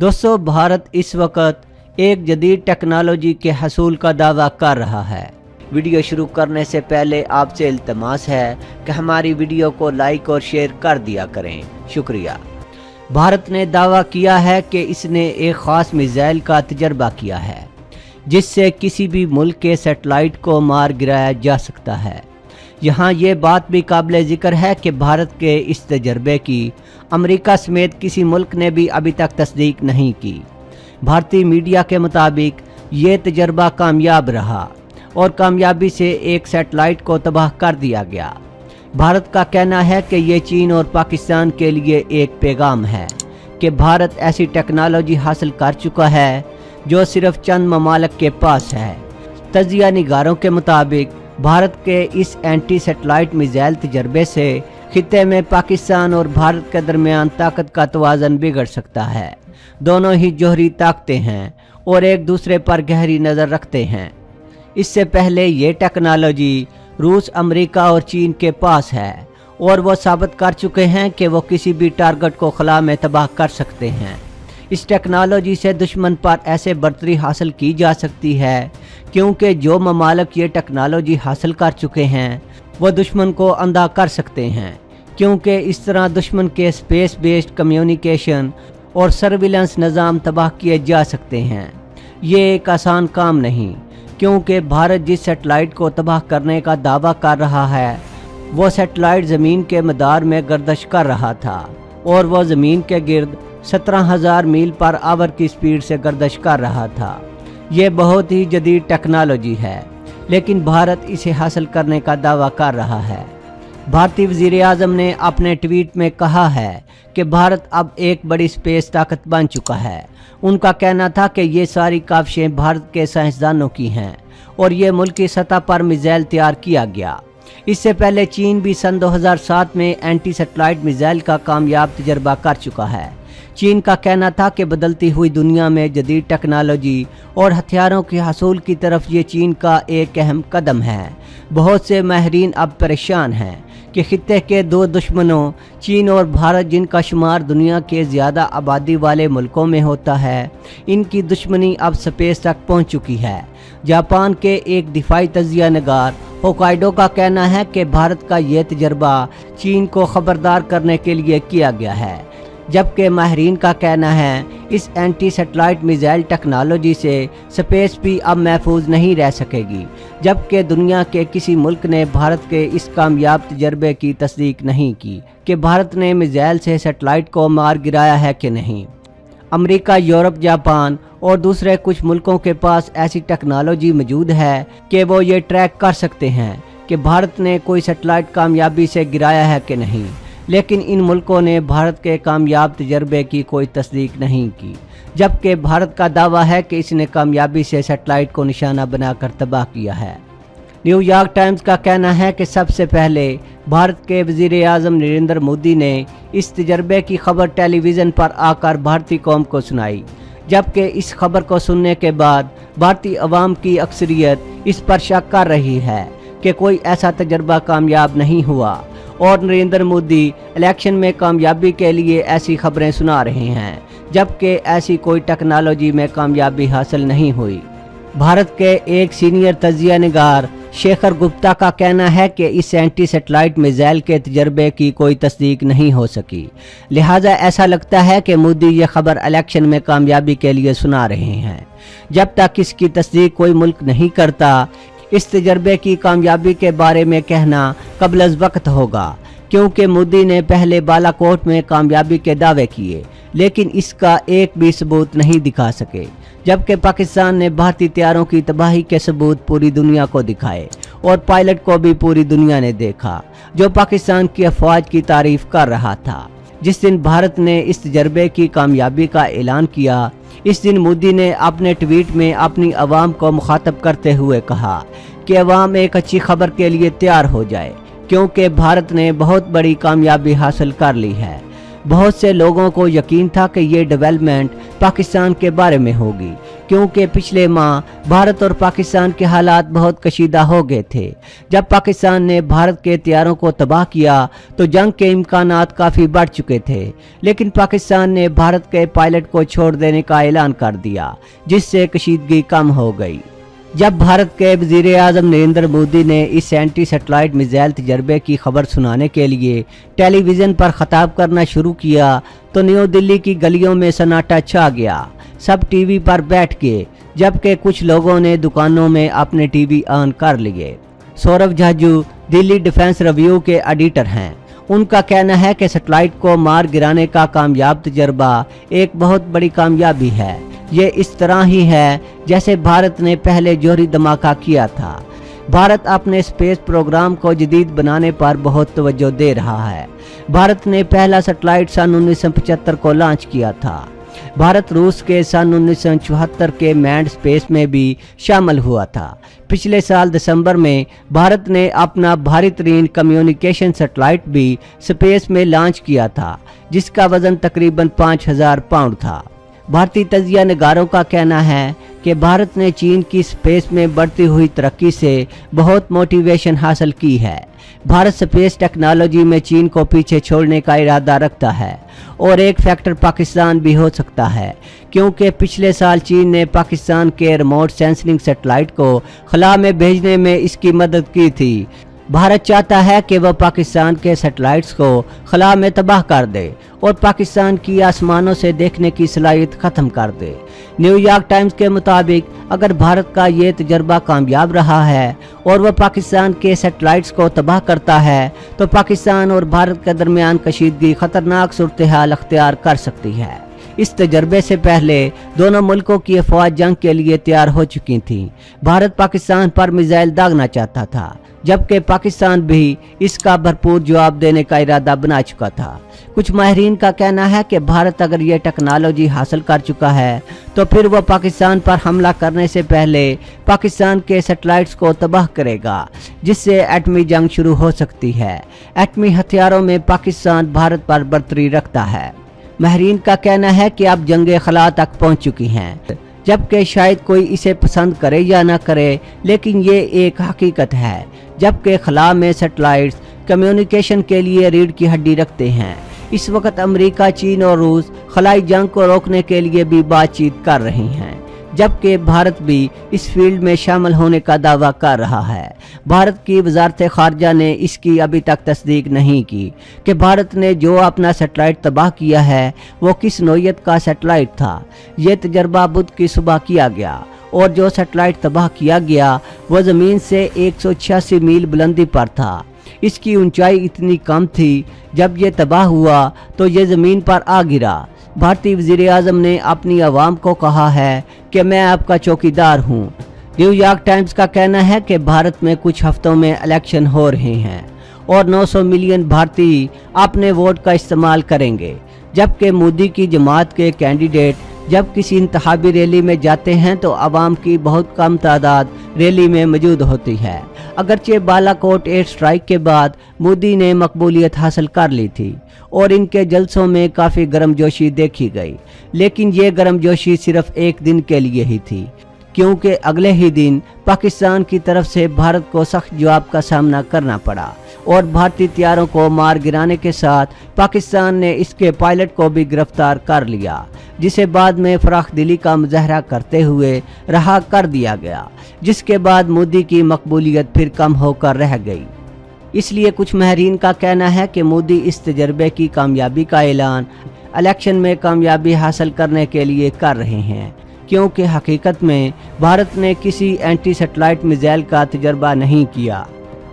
दोस्तों, भारत इस वक्त एक जदीद टेक्नोलॉजी के हसूल का दावा कर रहा है। वीडियो शुरू करने से पहले आपसे इल्तमास है कि हमारी वीडियो को लाइक और शेयर कर दिया करें, शुक्रिया। भारत ने दावा किया है कि इसने एक ख़ास मिसाइल का तजर्बा किया है जिससे किसी भी मुल्क के सैटेलाइट को मार गिराया जा सकता है। यहाँ ये बात भी काबिल ज़िक्र है कि भारत के इस तजर्बे की अमेरिका समेत किसी मुल्क ने भी अभी तक तस्दीक नहीं की। भारतीय मीडिया के मुताबिक ये तजर्बा कामयाब रहा और कामयाबी से एक सैटेलाइट को तबाह कर दिया गया। भारत का कहना है कि ये चीन और पाकिस्तान के लिए एक पैगाम है कि भारत ऐसी टेक्नोलॉजी हासिल कर चुका है जो सिर्फ चंद ममालिक के पास है। तजिया निगारों के मुताबिक भारत के इस एंटी सैटेलाइट मिसाइल तजर्बे से खित्ते में पाकिस्तान और भारत के दरमियान ताकत का तवाज़न बिगड़ सकता है। दोनों ही जोहरी ताकतें हैं और एक दूसरे पर गहरी नज़र रखते हैं। इससे पहले ये टेक्नोलॉजी रूस, अमेरिका और चीन के पास है और वो साबित कर चुके हैं कि वो किसी भी टारगेट को खला में तबाह कर सकते हैं। इस टेक्नोलॉजी से दुश्मन पर ऐसे बढ़तरी हासिल की जा सकती है क्योंकि जो ममालिक ये टेक्नोलॉजी हासिल कर चुके हैं वो दुश्मन को अंधा कर सकते हैं, क्योंकि इस तरह दुश्मन के स्पेस बेस्ड कम्युनिकेशन और सर्विलेंस निज़ाम तबाह किए जा सकते हैं। ये एक आसान काम नहीं, क्योंकि भारत जिस सैटेलाइट को तबाह करने का दावा कर रहा है वो सैटेलाइट ज़मीन के मदार में गर्दिश कर रहा था और वो ज़मीन के गिर्द 17,000 मील पर आवर की स्पीड से गर्दिश कर रहा था। ये बहुत ही जदीद टेक्नोलॉजी है, लेकिन भारत इसे हासिल करने का दावा कर रहा है। भारतीय वज़ीर-ए-आज़म ने अपने ट्वीट में कहा है कि भारत अब एक बड़ी स्पेस ताकत बन चुका है। उनका कहना था कि ये सारी काविशें भारत के साइंसदानों की हैं और ये मुल्की सतह पर मिसाइल तैयार किया गया। इससे पहले चीन भी सन 2007 में एंटी सैटेलाइट मिसाइल का कामयाब तजर्बा कर चुका है। चीन का कहना था कि बदलती हुई दुनिया में जदीद टेक्नोलॉजी और हथियारों के हसूल की तरफ ये चीन का एक अहम कदम है। बहुत से माहिरीन अब परेशान हैं कि खित्ते के दो दुश्मनों चीन और भारत, जिनका शुमार दुनिया के ज़्यादा आबादी वाले मुल्कों में होता है, इनकी दुश्मनी अब स्पेस तक पहुंच चुकी है। जापान के एक दिफाई तजिया नगार होकाइडो का कहना है कि भारत का ये तजर्बा चीन को खबरदार करने के लिए किया गया है, जबकि माहिरीन का कहना है इस एंटी सैटेलाइट मिसाइल टेक्नोलॉजी से स्पेस भी अब महफूज नहीं रह सकेगी, जबकि दुनिया के किसी मुल्क ने भारत के इस कामयाब तजर्बे की तस्दीक नहीं की कि भारत ने मिसाइल से सैटेलाइट को मार गिराया है कि नहीं। अमेरिका, यूरोप, जापान और दूसरे कुछ मुल्कों के पास ऐसी टेक्नोलॉजी मौजूद है कि वो ये ट्रैक कर सकते हैं कि भारत ने कोई सैटेलाइट कामयाबी से गिराया है कि नहीं, लेकिन इन मुल्कों ने भारत के कामयाब तजर्बे की कोई तस्दीक नहीं की, जबकि भारत का दावा है कि इसने कामयाबी से सैटेलाइट को निशाना बनाकर तबाह किया है। न्यूयॉर्क टाइम्स का कहना है कि सबसे पहले भारत के वज़ीर-ए-आज़म नरेंद्र मोदी ने इस तजर्बे की खबर टेलीविज़न पर आकर भारतीय कौम को सुनाई, जबकि इस खबर को सुनने के बाद भारतीय अवाम की अक्सरियत इस पर शक कर रही है कि कोई ऐसा तजर्बा कामयाब नहीं हुआ और नरेंद्र मोदी इलेक्शन में कामयाबी के लिए ऐसी खबरें सुना रहे हैं, जबकि ऐसी कोई टेक्नोलॉजी में कामयाबी हासिल नहीं हुई। भारत के एक सीनियर तजिया निगार शेखर गुप्ता का कहना है कि इस एंटी सैटेलाइट मिसाइल के तजर्बे की कोई तस्दीक नहीं हो सकी, लिहाजा ऐसा लगता है कि मोदी ये खबर इलेक्शन में कामयाबी के लिए सुना रहे हैं। जब तक इसकी तस्दीक कोई मुल्क नहीं करता, इस तजर्बे की कामयाबी के बारे में कहना कबल वक्त होगा, क्योंकि मोदी ने पहले बालाकोट में कामयाबी के दावे किए लेकिन इसका एक भी सबूत नहीं दिखा सके, जबकि पाकिस्तान ने भारतीय तैयारों की तबाही के सबूत पूरी दुनिया को दिखाए और पायलट को भी पूरी दुनिया ने देखा जो पाकिस्तान की अफवाज की तारीफ कर रहा था। जिस दिन भारत ने इस तजर्बे की कामयाबी का ऐलान किया, इस दिन मोदी ने अपने ट्वीट में अपनी आवाम को मुखातब करते हुए कहा कि आवाम एक अच्छी खबर के लिए तैयार हो जाए, क्योंकि भारत ने बहुत बड़ी कामयाबी हासिल कर ली है। بہت سے لوگوں کو یقین تھا کہ یہ ڈیولپمنٹ پاکستان کے بارے میں ہوگی، کیونکہ پچھلے ماہ بھارت اور پاکستان کے حالات بہت کشیدہ ہو گئے تھے۔ جب پاکستان نے بھارت کے طیاروں کو تباہ کیا تو جنگ کے امکانات کافی بڑھ چکے تھے، لیکن پاکستان نے بھارت کے پائلٹ کو چھوڑ دینے کا اعلان کر دیا، جس سے کشیدگی کم ہو گئی۔ جب بھارت کے وزیر اعظم نریندر مودی نے اس اینٹی سیٹلائٹ میزائل تجربے کی خبر سنانے کے لیے ٹیلی ویژن پر خطاب کرنا شروع کیا تو نیو دلی کی گلیوں میں سناٹا چھا گیا۔ سب ٹی وی پر بیٹھ گئے، جبکہ کچھ لوگوں نے دکانوں میں اپنے ٹی وی آن کر لیے۔ سوربھ جھاجو دلی ڈیفنس ریویو کے ایڈیٹر ہیں۔ ان کا کہنا ہے کہ سیٹلائٹ کو مار گرانے کا کامیاب تجربہ ایک بہت بڑی کامیابی ہے۔ یہ اس طرح ہی ہے جیسے بھارت نے پہلے جوہری دھماکہ کیا تھا۔ بھارت اپنے اسپیس پروگرام کو جدید بنانے پر بہت توجہ دے رہا ہے۔ بھارت نے پہلا سیٹلائٹ سن 1975 کو لانچ کیا تھا۔ بھارت روس کے سن 1974 کے مینڈ اسپیس میں بھی شامل ہوا تھا۔ پچھلے سال دسمبر میں بھارت نے اپنا بھاری ترین کمیونیکیشن سیٹلائٹ بھی اسپیس میں لانچ کیا تھا، جس کا وزن تقریباً 5000 پاؤنڈ تھا۔ بھارتی تجزیہ نگاروں کا کہنا ہے کہ بھارت نے چین کی اسپیس میں بڑھتی ہوئی ترقی سے بہت موٹیویشن حاصل کی ہے۔ بھارت اسپیس ٹیکنالوجی میں چین کو پیچھے چھوڑنے کا ارادہ رکھتا ہے، اور ایک فیکٹر پاکستان بھی ہو سکتا ہے، کیونکہ پچھلے سال چین نے پاکستان کے ریموٹ سینسنگ سیٹلائٹ کو خلا میں بھیجنے میں اس کی مدد کی تھی۔ بھارت چاہتا ہے کہ وہ پاکستان کے سیٹلائٹس کو خلا میں تباہ کر دے اور پاکستان کی آسمانوں سے دیکھنے کی صلاحیت ختم کر دے۔ نیو یارک ٹائمز کے مطابق اگر بھارت کا یہ تجربہ کامیاب رہا ہے اور وہ پاکستان کے سیٹلائٹس کو تباہ کرتا ہے تو پاکستان اور بھارت کے درمیان کشیدگی خطرناک صورتحال اختیار کر سکتی ہے۔ اس تجربے سے پہلے دونوں ملکوں کی افواج جنگ کے لیے تیار ہو چکی تھیں۔ بھارت پاکستان پر میزائل داغنا چاہتا تھا، جبکہ پاکستان بھی اس کا بھرپور جواب دینے کا ارادہ بنا چکا تھا۔ کچھ ماہرین کا کہنا ہے کہ بھارت اگر یہ ٹیکنالوجی حاصل کر چکا ہے تو پھر وہ پاکستان پر حملہ کرنے سے پہلے پاکستان کے سیٹلائٹس کو تباہ کرے گا، جس سے ایٹمی جنگ شروع ہو سکتی ہے۔ ایٹمی ہتھیاروں میں پاکستان بھارت پر برتری رکھتا ہے۔ ماہرین کا کہنا ہے کہ اب جنگیں خلا تک پہنچ چکی ہیں، جبکہ شاید کوئی اسے پسند کرے یا نہ کرے، لیکن یہ ایک حقیقت ہے۔ جبکہ خلا میں سیٹلائٹس کمیونیکیشن کے لیے ریڑھ کی ہڈی رکھتے ہیں۔ اس وقت امریکہ، چین اور روس خلائی جنگ کو روکنے کے لیے بھی بات چیت کر رہی ہیں، جبکہ بھارت بھی اس فیلڈ میں شامل ہونے کا دعویٰ کر رہا ہے۔ بھارت کی وزارت خارجہ نے اس کی ابھی تک تصدیق نہیں کی کہ بھارت نے جو اپنا سیٹلائٹ تباہ کیا ہے وہ کس نوعیت کا سیٹلائٹ تھا۔ یہ تجربہ بدھ کی صبح کیا گیا، اور جو سیٹلائٹ تباہ کیا گیا وہ زمین سے 186 میل بلندی پر تھا۔ اس کی اونچائی اتنی کم تھی، جب یہ تباہ ہوا تو یہ زمین پر آ گرا۔ بھارتی وزیر اعظم نے اپنی عوام کو کہا ہے کہ میں آپ کا چوکیدار ہوں۔ نیو یارک ٹائمز کا کہنا ہے کہ بھارت میں کچھ ہفتوں میں الیکشن ہو رہے ہیں اور 900 ملین بھارتی اپنے ووٹ کا استعمال کریں گے، جبکہ مودی کی جماعت کے کینڈیڈیٹ جب کسی انتخابی ریلی میں جاتے ہیں تو عوام کی بہت کم تعداد ریلی میں موجود ہوتی ہے۔ اگرچہ بالا کوٹ ایئر اسٹرائک کے بعد مودی نے مقبولیت حاصل کر لی تھی اور ان کے جلسوں میں کافی گرم جوشی دیکھی گئی، لیکن یہ گرم جوشی صرف ایک دن کے لیے ہی تھی، کیونکہ اگلے ہی دن پاکستان کی طرف سے بھارت کو سخت جواب کا سامنا کرنا پڑا اور بھارتی طیاروں کو مار گرانے کے ساتھ پاکستان نے اس کے پائلٹ کو بھی گرفتار کر لیا، جسے بعد میں فراخ دلی کا مظاہرہ کرتے ہوئے رہا کر دیا گیا، جس کے بعد مودی کی مقبولیت پھر کم ہو کر رہ گئی۔ اس لیے کچھ ماہرین کا کہنا ہے کہ مودی اس تجربے کی کامیابی کا اعلان الیکشن میں کامیابی حاصل کرنے کے لیے کر رہے ہیں، کیونکہ حقیقت میں بھارت نے کسی اینٹی سیٹلائٹ میزائل کا تجربہ نہیں کیا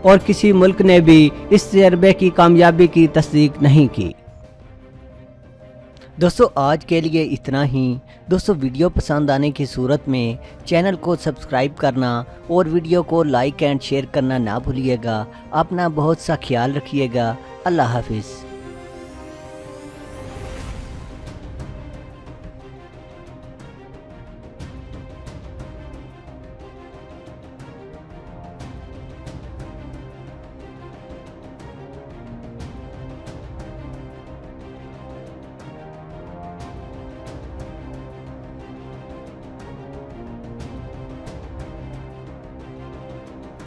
اور کسی ملک نے بھی اس تجربے کی کامیابی کی تصدیق نہیں کی۔ دوستو آج کے لیے اتنا ہی۔ دوستو ویڈیو پسند آنے کی صورت میں چینل کو سبسکرائب کرنا اور ویڈیو کو لائک اینڈ شیئر کرنا نہ بھولیے گا۔ اپنا بہت سا خیال رکھیے گا۔ اللہ حافظ۔